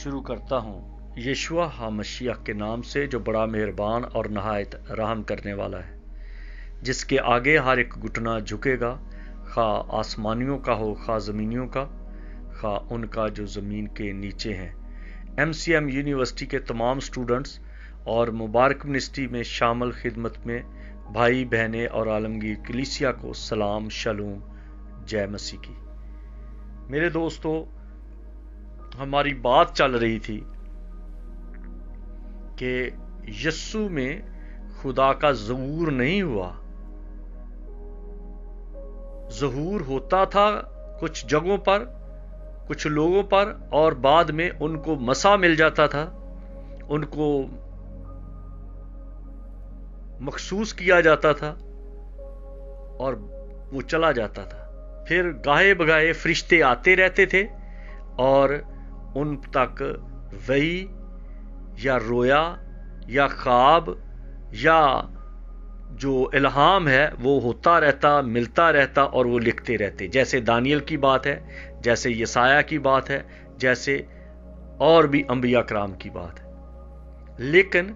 शुरू करता हूँ यीशुआ हामशिया के नाम से, जो बड़ा मेहरबान और नहायत रहम करने वाला है, जिसके आगे हर एक घुटना झुकेगा, खा आसमानियों का हो खा ज़मीनियों का, खा उनका जो ज़मीन के नीचे हैं। MCM यूनिवर्सिटी के तमाम स्टूडेंट्स और मुबारक मिनिस्ट्री में शामिल खिदमत में भाई बहनें और आलमगीर कलीसिया को सलाम शलूम, जय मसीह की। मेरे दोस्तों, हमारी बात चल रही थी कि यस्सु में खुदा का ज़हूर नहीं हुआ। ज़हूर होता था कुछ जगहों पर, कुछ लोगों पर, और बाद में उनको मसा मिल जाता था, उनको मखसूस किया जाता था और वो चला जाता था। फिर गाहे बगाहे फरिश्ते आते रहते थे और उन तक वही या रोया या ख्वाब या जो इल्हाम है वो होता रहता, मिलता रहता और वो लिखते रहते। जैसे दानियल की बात है, जैसे यसाया की बात है, जैसे और भी अंबिया कराम की बात है। लेकिन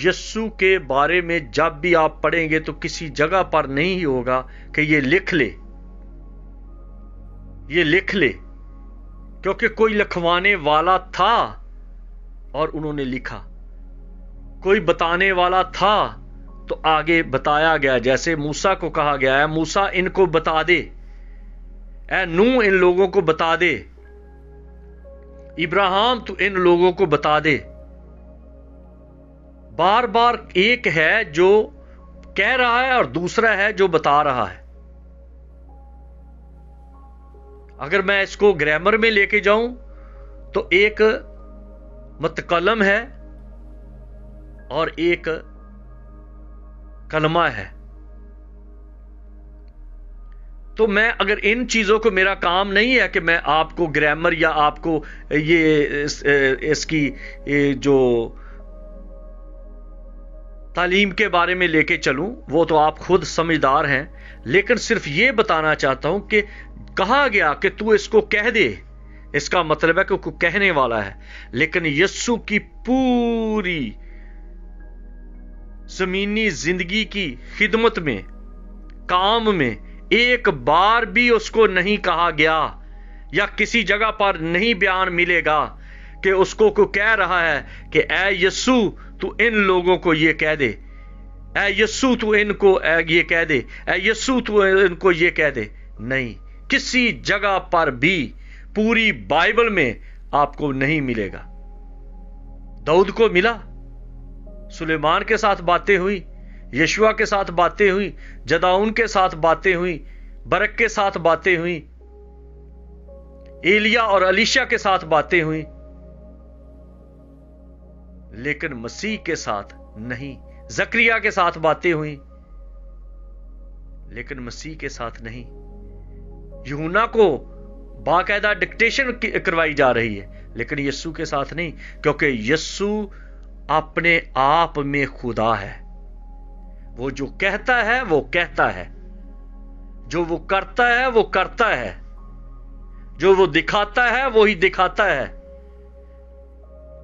यस्सु के बारे में जब भी आप पढ़ेंगे तो किसी जगह पर नहीं होगा कि ये लिख ले, ये लिख ले, क्योंकि कोई लिखवाने वाला था और उन्होंने लिखा। कोई बताने वाला था तो आगे बताया गया। जैसे मूसा को कहा गया है, मूसा इनको बता दे, ऐ नूह इन लोगों को बता दे, इब्राहिम तू इन लोगों को बता दे। बार बार एक है जो कह रहा है और दूसरा है जो बता रहा है। अगर मैं इसको ग्रामर में लेके जाऊं तो एक मुतकलम है और एक कलमा है। तो मैं अगर इन चीजों को, मेरा काम नहीं है कि मैं आपको ग्रामर या आपको इसकी जो तालीम के बारे में लेके चलूं, वो तो आप खुद समझदार हैं। लेकिन सिर्फ ये बताना चाहता हूं कि कहा गया कि तू इसको कह दे, इसका मतलब है कि वो कहने वाला है। लेकिन यस्सु की पूरी जमीनी जिंदगी की खिदमत में, काम में, एक बार भी उसको नहीं कहा गया या किसी जगह पर नहीं बयान मिलेगा कि उसको कोई कह रहा है कि ऐ यस्सु तू इन लोगों को ये कह दे, ऐ यस्सु तू इनको ये कह दे, ऐ यस्सु तू इनको ये कह दे। नहीं, किसी जगह पर भी पूरी बाइबल में आपको नहीं मिलेगा। दाऊद को मिला, सुलेमान के साथ बातें हुई, यशुआ के साथ बातें हुई, जदाऊन के साथ बातें हुई, बरक के साथ बातें हुई, एलिया और अलीशा के साथ बातें हुई, लेकिन मसीह के साथ नहीं। जकरिया के साथ बातें हुई लेकिन मसीह के साथ नहीं। यूहन्ना को बाकायदा डिक्टेशन करवाई जा रही है लेकिन यस्सु के साथ नहीं, क्योंकि यस्सु अपने आप में खुदा है। वो जो कहता है वो कहता है, जो वो करता है वो करता है, जो वो दिखाता है वो ही दिखाता है।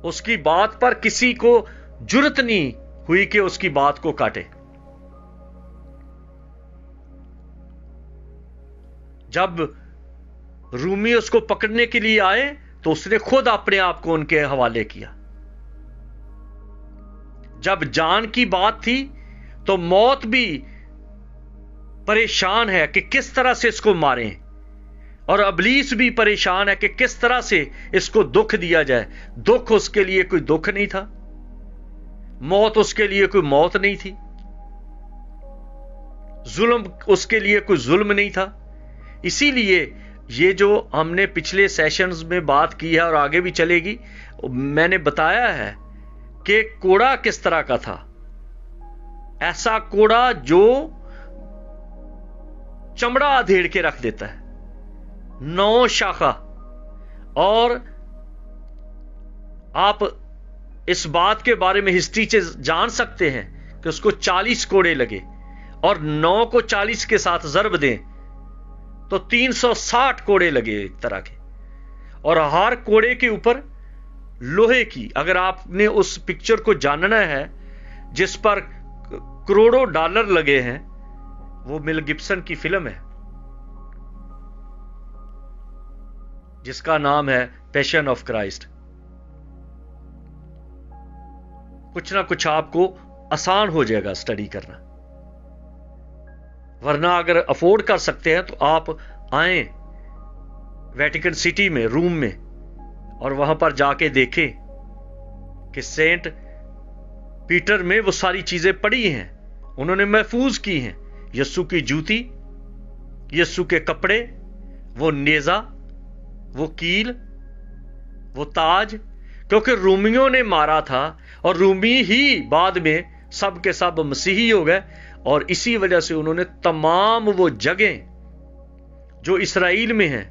उसकी बात पर किसी को जुर्रत नहीं हुई कि उसकी बात को काटे। जब रूमी उसको पकड़ने के लिए आए तो उसने खुद अपने आप को उनके हवाले किया। जब जान की बात थी तो मौत भी परेशान है कि किस तरह से इसको मारें, और अबलीस भी परेशान है कि किस तरह से इसको दुख दिया जाए। दुख उसके लिए कोई दुख नहीं था, मौत उसके लिए कोई मौत नहीं थी, जुल्म उसके लिए कोई जुल्म नहीं था। इसीलिए ये जो हमने पिछले सेशंस में बात की है और आगे भी चलेगी, मैंने बताया है कि कोड़ा किस तरह का था। ऐसा कोड़ा जो चमड़ा अधेड़ के रख देता है, 9 शाखा। और आप इस बात के बारे में हिस्ट्री से जान सकते हैं कि उसको 40 कोड़े लगे, और 9 को 40 के साथ ज़रब दें तो 360 कोड़े लगे एक तरह के। और हर कोड़े के ऊपर लोहे की, अगर आपने उस पिक्चर को जानना है जिस पर करोड़ों डॉलर लगे हैं, वो मेल गिब्सन की फिल्म है जिसका नाम है पैशन ऑफ क्राइस्ट। कुछ ना कुछ आपको आसान हो जाएगा स्टडी करना। वरना अगर अफोर्ड कर सकते हैं तो आप आए वेटिकन सिटी में, रूम में, और वहां पर जाके देखें कि सेंट पीटर में वो सारी चीजें पड़ी हैं, उन्होंने महफूज की हैं। यस्सु की जूती, यस्सु के कपड़े, वो नेजा, वो कील, वो ताज, क्योंकि रूमियों ने मारा था और रूमी ही बाद में सब के सब मसीही हो गए, और इसी वजह से उन्होंने तमाम वो जगह जो इसराइल में हैं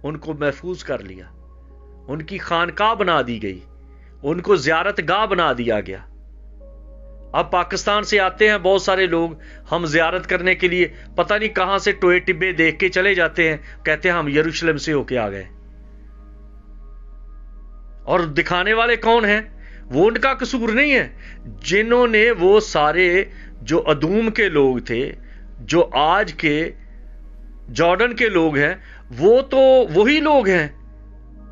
उनको महफूज कर लिया, उनकी खानकाह बना दी गई, उनको ज़ियारत गाह बना दिया गया। अब पाकिस्तान से आते हैं बहुत सारे लोग, हम ज़ियारत करने के लिए पता नहीं कहां से टोए टिब्बे देख के चले जाते हैं, कहते हैं हम यरूशलेम से होके आ गए। और दिखाने वाले कौन हैं? वो उनका कसूर नहीं है। जिन्होंने वो सारे जो अदूम के लोग थे, जो आज के जॉर्डन के लोग हैं, वो तो वही लोग हैं।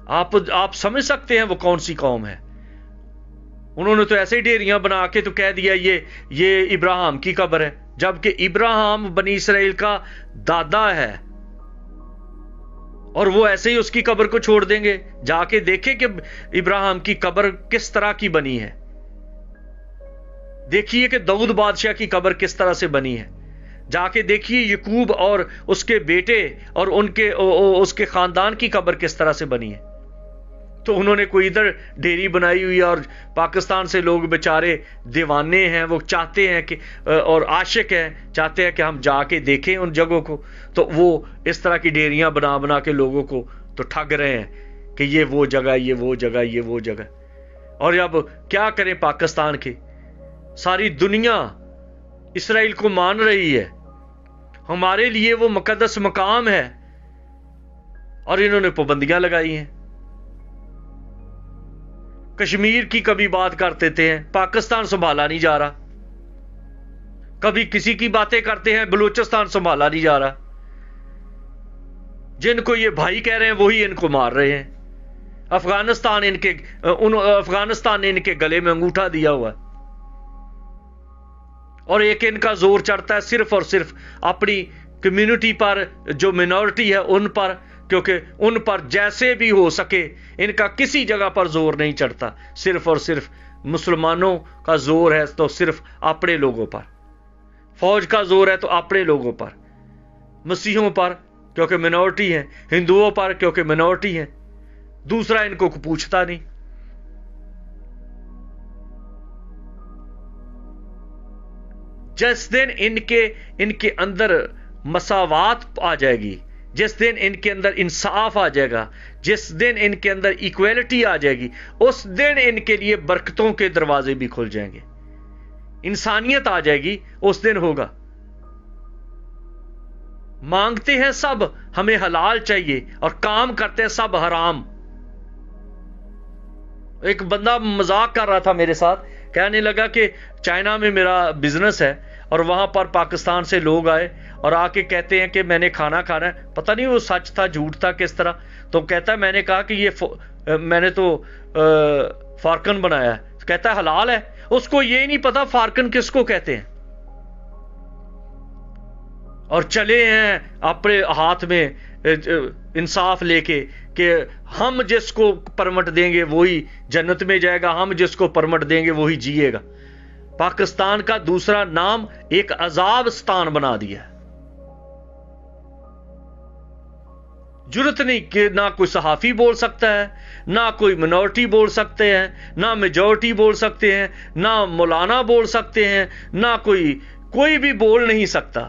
आप समझ सकते हैं वो कौन सी कौम है। उन्होंने तो ऐसे ही ढेरियां बना के तो कह दिया ये इब्राहिम की कब्र है, जबकि इब्राहिम बनी इसराइल का दादा है, और वो ऐसे ही उसकी कब्र को छोड़ देंगे। जाके देखे कि इब्राहिम की कब्र किस तरह की बनी है, देखिए कि दाऊद बादशाह की कब्र किस तरह से बनी है, जाके देखिए यकूब और उसके बेटे और उसके खानदान की कब्र किस तरह से बनी है। तो उन्होंने कोई इधर ढेरी बनाई हुई है, और पाकिस्तान से लोग बेचारे दीवाने हैं, वो चाहते हैं कि और आशिक हैं, चाहते हैं कि हम जाके देखें उन जगहों को। तो वो इस तरह की ढेरियां बना बना के लोगों को तो ठग रहे हैं कि ये वो जगह, ये वो जगह, ये वो जगह। और अब क्या करें, पाकिस्तान की सारी दुनिया इसराइल को मान रही है, हमारे लिए वो मुकद्दस मकाम है, और इन्होंने पाबंदियां लगाई हैं। कश्मीर की कभी बात करते थे, पाकिस्तान संभाला नहीं जा रहा। कभी किसी की बातें करते हैं, बलूचिस्तान संभाला नहीं जा रहा। जिनको ये भाई कह रहे हैं वही इनको मार रहे हैं। अफगानिस्तान ने इनके गले में अंगूठा दिया हुआ है, और एक इनका जोर चढ़ता है सिर्फ और सिर्फ अपनी कम्युनिटी पर, जो मिनॉरिटी है उन पर, क्योंकि उन पर जैसे भी हो सके इनका किसी जगह पर जोर नहीं चढ़ता। सिर्फ और सिर्फ मुसलमानों का जोर है तो सिर्फ अपने लोगों पर, फौज का जोर है तो अपने लोगों पर, मसीहों पर क्योंकि मिनॉरिटी है, हिंदुओं पर क्योंकि मिनॉरिटी है, दूसरा इनको पूछता नहीं। जिस दिन इनके अंदर मसावात आ जाएगी, जिस दिन इनके अंदर इंसाफ आ जाएगा, जिस दिन इनके अंदर इक्वेलिटी आ जाएगी, उस दिन इनके लिए बरकतों के दरवाजे भी खुल जाएंगे, इंसानियत आ जाएगी, उस दिन होगा। मांगते हैं सब हमें हलाल चाहिए और काम करते हैं सब हराम। एक बंदा मजाक कर रहा था मेरे साथ, कहने लगा कि चाइना में मेरा बिजनेस है और वहां पर पाकिस्तान से लोग आए और आके कहते हैं कि मैंने खाना खाना है। पता नहीं वो सच था झूठ था किस तरह। तो कहता है मैंने कहा कि ये मैंने तो फारकन बनाया है। तो कहता है हलाल है। उसको ये नहीं पता फारकन किसको कहते हैं, और चले हैं अपने हाथ में इंसाफ लेके कि हम जिसको परमिट देंगे वही जन्नत में जाएगा, हम जिसको परमिट देंगे वही जिएगा। पाकिस्तान का दूसरा नाम एक अजाब स्थान बना दिया। जुर्रत नहीं कि ना कोई सहाफी बोल सकता है, ना कोई मिनॉरिटी बोल सकते हैं, ना मेजॉरिटी बोल सकते हैं, ना मौलाना बोल सकते हैं, ना कोई भी बोल नहीं सकता।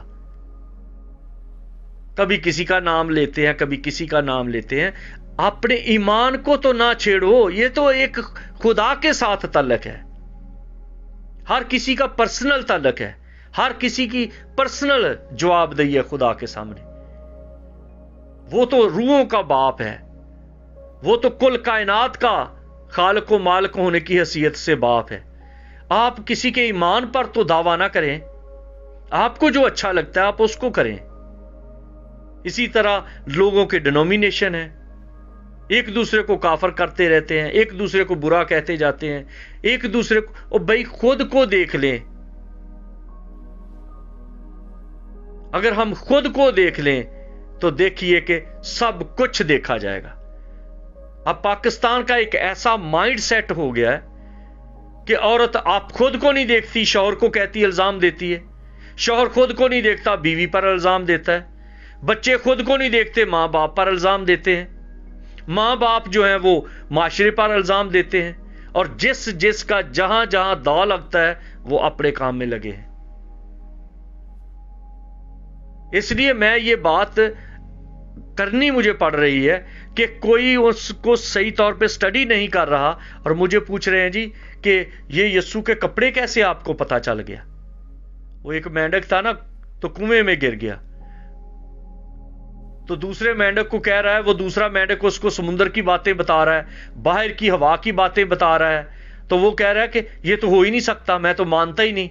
कभी किसी का नाम लेते हैं, कभी किसी का नाम लेते हैं। अपने ईमान को तो ना छेड़ो, ये तो एक खुदा के साथ तल्लक है, हर किसी का पर्सनल तल्लक है, हर किसी की पर्सनल जवाबदेही है खुदा के सामने। वो तो रूहों का बाप है, वो तो कुल कायनात का खालिक व मालिक होने की हैसियत से बाप है। आप किसी के ईमान पर तो दावा ना करें, आपको जो अच्छा लगता है आप उसको करें। इसी तरह लोगों के डिनोमिनेशन है, एक दूसरे को काफर करते रहते हैं, एक दूसरे को बुरा कहते जाते हैं, एक दूसरे को। और भाई खुद को देख लें, अगर हम खुद को देख लें तो देखिए कि सब कुछ देखा जाएगा। अब पाकिस्तान का एक ऐसा माइंड सेट हो गया है कि औरत आप खुद को नहीं देखती, शौहर को कहती, इल्जाम देती है। शौहर खुद को नहीं देखता, बीवी पर इल्जाम देता है। बच्चे खुद को नहीं देखते, मां बाप पर इल्जाम देते हैं। मां बाप जो है वो माशरे पर इल्जाम देते हैं। और जिस जिसका जहां जहां दाव लगता है वो अपने काम में लगे हैं। इसलिए मैं ये बात करनी मुझे पड़ रही है कि कोई उसको सही तौर पे स्टडी नहीं कर रहा और मुझे पूछ रहे हैं जी कि ये यस्सु के कपड़े कैसे आपको पता चल गया। वो एक मेंढक था ना, तो कुएं में गिर गया, तो दूसरे मेंढक को कह रहा है, वो दूसरा मेंढक उसको समुद्र की बातें बता रहा है, बाहर की हवा की बातें बता रहा है। तो वो कह रहा है कि ये तो हो ही नहीं सकता, मैं तो मानता ही नहीं।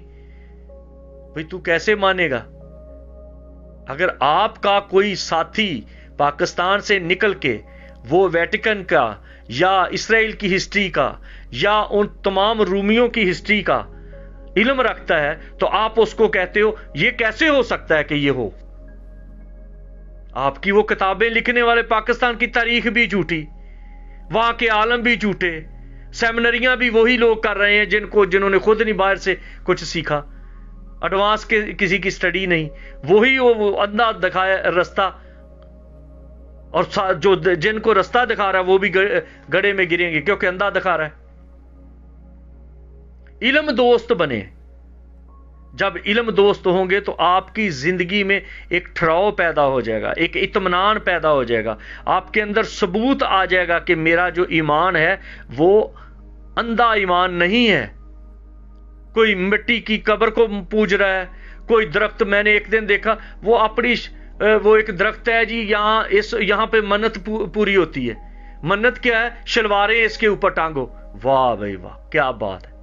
भाई तू कैसे मानेगा? अगर आपका कोई साथी पाकिस्तान से निकल के वो वेटिकन का या इस्राएल की हिस्ट्री का या उन तमाम रूमियों की हिस्ट्री का इल्म रखता है, तो आप उसको कहते हो ये कैसे हो सकता है कि ये हो। आपकी वो किताबें लिखने वाले पाकिस्तान की तारीख भी झूठी, वहां के आलम भी झूठे, सेमिनरियां भी वही लोग कर रहे हैं जिन्होंने खुद नहीं बाहर से कुछ सीखा, एडवांस के किसी की स्टडी नहीं, वही वो अंधा दिखाया रास्ता। और जो जिनको रास्ता दिखा रहा है वो भी गड्ढे में गिरेंगे क्योंकि अंधा दिखा रहा है। इल्म दोस्त बने। जब इल्म दोस्त होंगे तो आपकी जिंदगी में एक ठहराव पैदा हो जाएगा, एक इत्मीनान पैदा हो जाएगा, आपके अंदर सबूत आ जाएगा कि मेरा जो ईमान है वो अंधा ईमान नहीं है। कोई मिट्टी की कब्र को पूज रहा है, कोई दरख्त, मैंने एक दिन देखा वो एक दरख्त है जी, यहां पे मन्नत पूरी होती है। मन्नत क्या है? शलवारें इसके ऊपर टांगो। वाह भाई वाह, क्या बात है।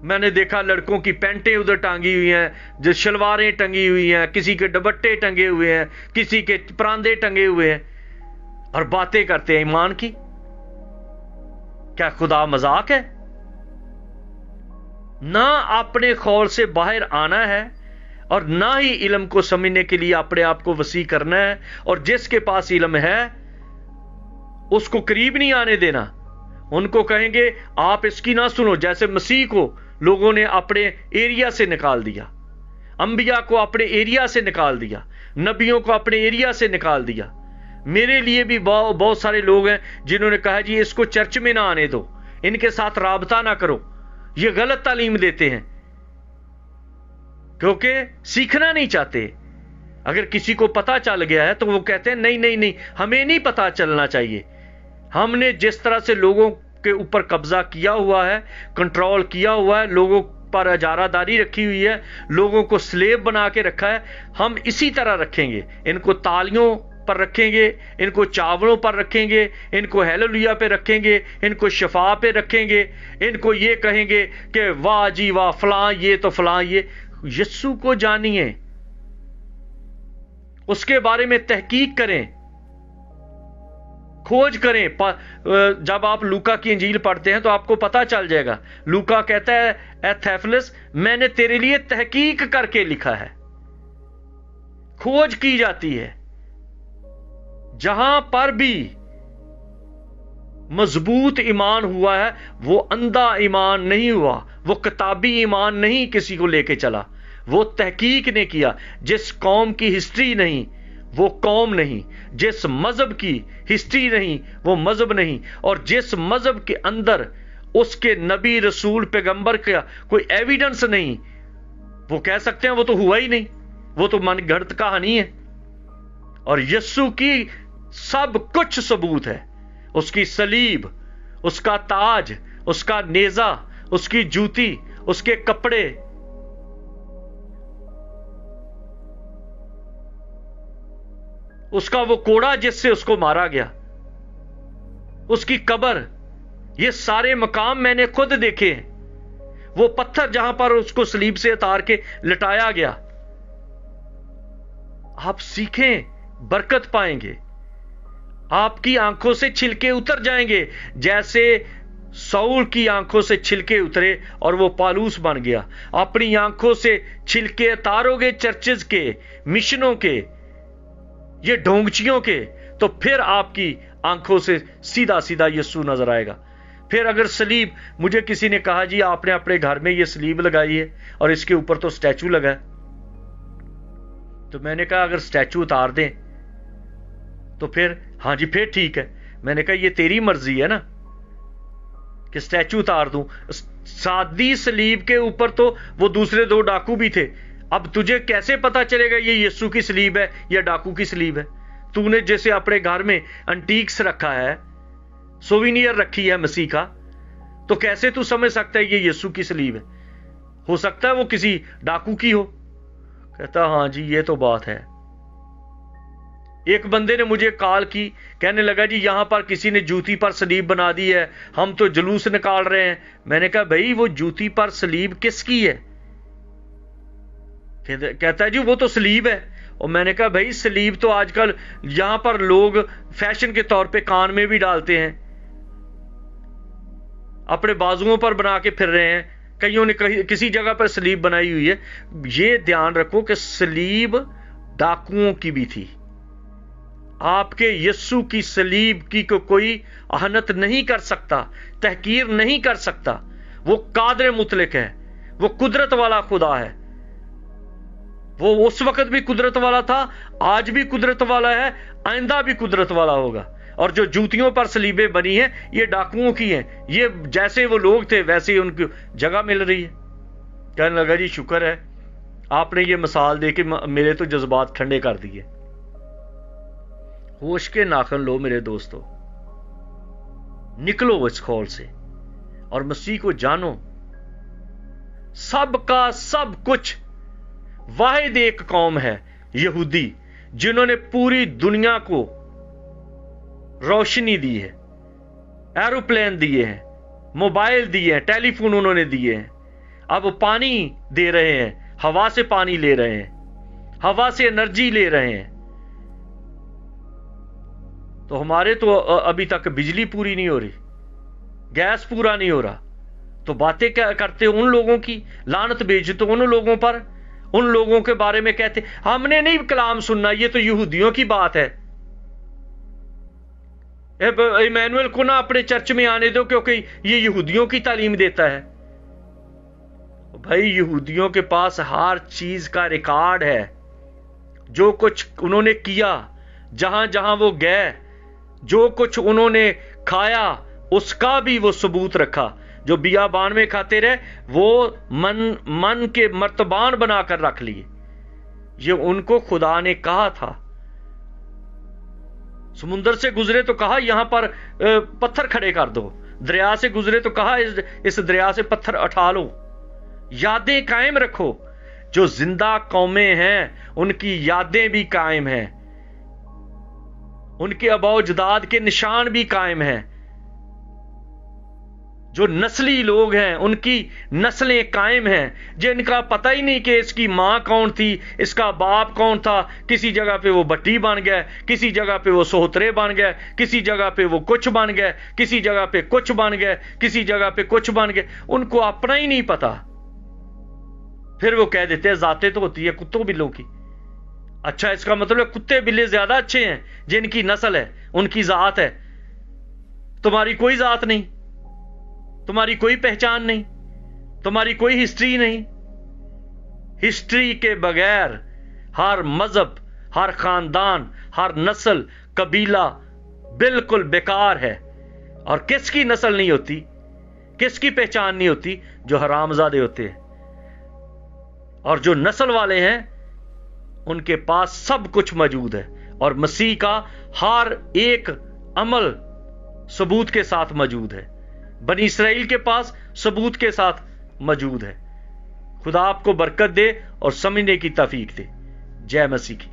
मैंने देखा लड़कों की पैंटें उधर टांगी हुई हैं, जो शलवारें टंगी हुई हैं, किसी के दुपट्टे टंगे हुए हैं, किसी के परांदे टंगे हुए हैं, और बातें करते हैं ईमान की। क्या खुदा मजाक है? ना अपने खौल से बाहर आना है और ना ही इल्म को समझने के लिए अपने आप को वसी करना है। और जिसके पास इल्म है उसको करीब नहीं आने देना। उनको कहेंगे आप इसकी ना सुनो। जैसे मसीह को लोगों ने अपने एरिया से निकाल दिया, अंबिया को अपने एरिया से निकाल दिया, नबियों को अपने एरिया से निकाल दिया। मेरे लिए भी बहुत सारे लोग हैं जिन्होंने कहा जी इसको चर्च में ना आने दो, इनके साथ राबता ना करो, ये गलत तालीम देते हैं, क्योंकि सीखना नहीं चाहते। अगर किसी को पता चल गया है तो वो कहते हैं नहीं नहीं नहीं, हमें नहीं पता चलना चाहिए। हमने जिस तरह से लोगों के ऊपर कब्जा किया हुआ है, कंट्रोल किया हुआ है, लोगों पर अजारादारी रखी हुई है, लोगों को स्लेव बना के रखा है, हम इसी तरह रखेंगे। इनको तालियों पर रखेंगे, इनको चावलों पर रखेंगे, इनको हेलेलुया पे रखेंगे, इनको शफा पे रखेंगे, इनको ये कहेंगे कि वाह जी वाह फलां ये तो फलां ये। यस्सु को जानिए, उसके बारे में तहकीक करें, खोज करें। जब आप लूका की इंजील पढ़ते हैं तो आपको पता चल जाएगा। लूका कहता है ए थेफिलस, मैंने तेरे लिए तहकीक करके लिखा है। खोज की जाती है। जहां पर भी मजबूत ईमान हुआ है वो अंधा ईमान नहीं हुआ, वो किताबी ईमान नहीं किसी को लेके चला, वो तहकीक ने किया। जिस कौम की हिस्ट्री नहीं वो कौम नहीं, जिस मजहब की हिस्ट्री नहीं वो मजहब नहीं, और जिस मजहब के अंदर उसके नबी रसूल पैगंबर का कोई एविडेंस नहीं, वो कह सकते हैं वो तो हुआ ही नहीं, वो तो मन गढ़ंत कहानी है। और यस्सु की सब कुछ सबूत है। उसकी सलीब, उसका ताज, उसका नेजा, उसकी जूती, उसके कपड़े, उसका वो कोड़ा जिससे उसको मारा गया, اس کی قبر، یہ سارے مقام میں نے خود دیکھے ہیں. وہ پتھر جہاں پر اس کو صلیب سے اتار کے لٹایا گیا. آپ سیکھیں، برکت پائیں گے. آپ کی آنکھوں سے چھلکے اتر جائیں گے، جیسے سول کی آنکھوں سے چھلکے اترے اور وہ پالوس بن گیا. اپنی آنکھوں سے چھلکے اتارو گے چرچز کے، مشنوں کے، یہ ڈھونگچیوں کے، تو پھر آپ کی آنکھوں سے سیدھا سیدھا یسوع نظر آئے گا. پھر اگر سلیب، مجھے کسی نے کہا جی آپ نے اپنے گھر میں یہ سلیب لگائی ہے اور اس کے اوپر تو سٹیچو لگا ہے، تو میں نے کہا اگر سٹیچو اتار دیں تو پھر ہاں جی پھر ٹھیک ہے. میں نے کہا یہ تیری مرضی ہے نا کہ سٹیچو اتار دوں. سادی سلیب کے اوپر تو وہ دوسرے دو ڈاکو بھی تھے. اب تجھے کیسے پتا چلے گا یہ یسوع کی سلیب ہے یا ڈاکو کی سلیب ہے؟ تو نے جیسے اپنے گھر میں انٹیکس رکھا ہے، سووینئر رکھی ہے مسیح کا، تو کیسے تو سمجھ سکتا ہے یہ یسوع کی سلیب ہے؟ ہو سکتا ہے وہ کسی ڈاکو کی ہو. کہتا ہاں جی یہ تو بات ہے. ایک بندے نے مجھے کال کی، کہنے لگا جی یہاں پر کسی نے جوتی پر سلیب بنا دی ہے، ہم تو جلوس نکال رہے ہیں. میں نے کہا بھائی وہ جوتی پر سلیب کس کی ہے؟ کہتا ہے جی وہ تو سلیب ہے. اور میں نے کہا بھائی سلیب تو آج کل یہاں پر لوگ فیشن کے طور پہ کان میں بھی ڈالتے ہیں، اپنے بازوؤں پر بنا کے پھر رہے ہیں. کئیوں نے کسی جگہ پر سلیب بنائی ہوئی ہے. یہ دھیان رکھو کہ سلیب ڈاکوؤں کی بھی تھی. آپ کے یسوع کی سلیب کی کوئی اہانت نہیں کر سکتا، تحقیر نہیں کر سکتا. وہ قادر مطلق ہے، وہ قدرت والا خدا ہے. وہ اس وقت بھی قدرت والا تھا، آج بھی قدرت والا ہے، آئندہ بھی قدرت والا ہوگا. اور جو جوتیوں پر سلیبیں بنی ہیں یہ ڈاکوؤں کی ہیں. یہ جیسے وہ لوگ تھے ویسے ہی ان کی جگہ مل رہی ہے. کہنے لگا جی شکر ہے آپ نے یہ مثال دے کے میرے تو جذبات ٹھنڈے کر دیے. ہوش کے ناخن لو میرے دوستو، نکلو اس کھول سے اور مسیح کو جانو. سب کا سب کچھ واحد ایک قوم ہے، یہودی، جنہوں نے پوری دنیا کو روشنی دی ہے، ایروپلین دیے ہیں، موبائل دیے ہیں، ٹیلی فون انہوں نے دیے ہیں. اب پانی دے رہے ہیں، ہوا سے پانی لے رہے ہیں، ہوا سے انرجی لے رہے ہیں. تو ہمارے تو ابھی تک بجلی پوری نہیں ہو رہی، گیس پورا نہیں ہو رہا. تو باتیں کیا کرتے ان لوگوں کی، لعنت بھیجتے ان لوگوں پر، ان لوگوں کے بارے میں کہتے ہم نے نہیں کلام سننا، یہ تو یہودیوں کی بات ہے. ایمینوئل کو نہ اپنے چرچ میں آنے دو کیونکہ یہ یہودیوں کی تعلیم دیتا ہے. بھائی یہودیوں کے پاس ہر چیز کا ریکارڈ ہے. جو کچھ انہوں نے کیا، جہاں جہاں وہ گئے، جو کچھ انہوں نے کھایا، اس کا بھی وہ ثبوت رکھا. جو بیابان میں کھاتے رہے وہ من کے مرتبان بنا کر رکھ لیے. یہ ان کو خدا نے کہا تھا. سمندر سے گزرے تو کہا یہاں پر پتھر کھڑے کر دو، دریا سے گزرے تو کہا اس دریا سے پتھر اٹھا لو. یادیں قائم رکھو. جو زندہ قومیں ہیں ان کی یادیں بھی قائم ہیں، ان کے آباء و اجداد کے نشان بھی قائم ہیں. جو نسلی لوگ ہیں ان کی نسلیں قائم ہیں، جن کا پتہ ہی نہیں کہ اس کی ماں کون تھی، اس کا باپ کون تھا. کسی جگہ پہ وہ بٹی بن گئے، کسی جگہ پہ وہ سوترے بن گئے، کسی جگہ پہ وہ کچھ بن گئے، کسی جگہ پہ کچھ بن گئے، کسی جگہ پہ کچھ بن گئے. ان کو اپنا ہی نہیں پتا. پھر وہ کہہ دیتے ہیں ذاتیں تو ہوتی ہے کتوں بلوں کی. اچھا اس کا مطلب ہے کتے بلے زیادہ اچھے ہیں جن کی نسل ہے، ان کی ذات ہے. تمہاری کوئی ذات نہیں، تمہاری کوئی پہچان نہیں، تمہاری کوئی ہسٹری نہیں. ہسٹری کے بغیر ہر مذہب، ہر خاندان، ہر نسل، قبیلہ بالکل بیکار ہے. اور کس کی نسل نہیں ہوتی، کس کی پہچان نہیں ہوتی؟ جو حرامزادے ہوتے ہیں. اور جو نسل والے ہیں ان کے پاس سب کچھ موجود ہے، اور مسیح کا ہر ایک عمل ثبوت کے ساتھ موجود ہے. بنی اسرائیل کے پاس ثبوت کے ساتھ موجود ہے. خدا آپ کو برکت دے اور سمجھنے کی توفیق دے. جے مسیح کی.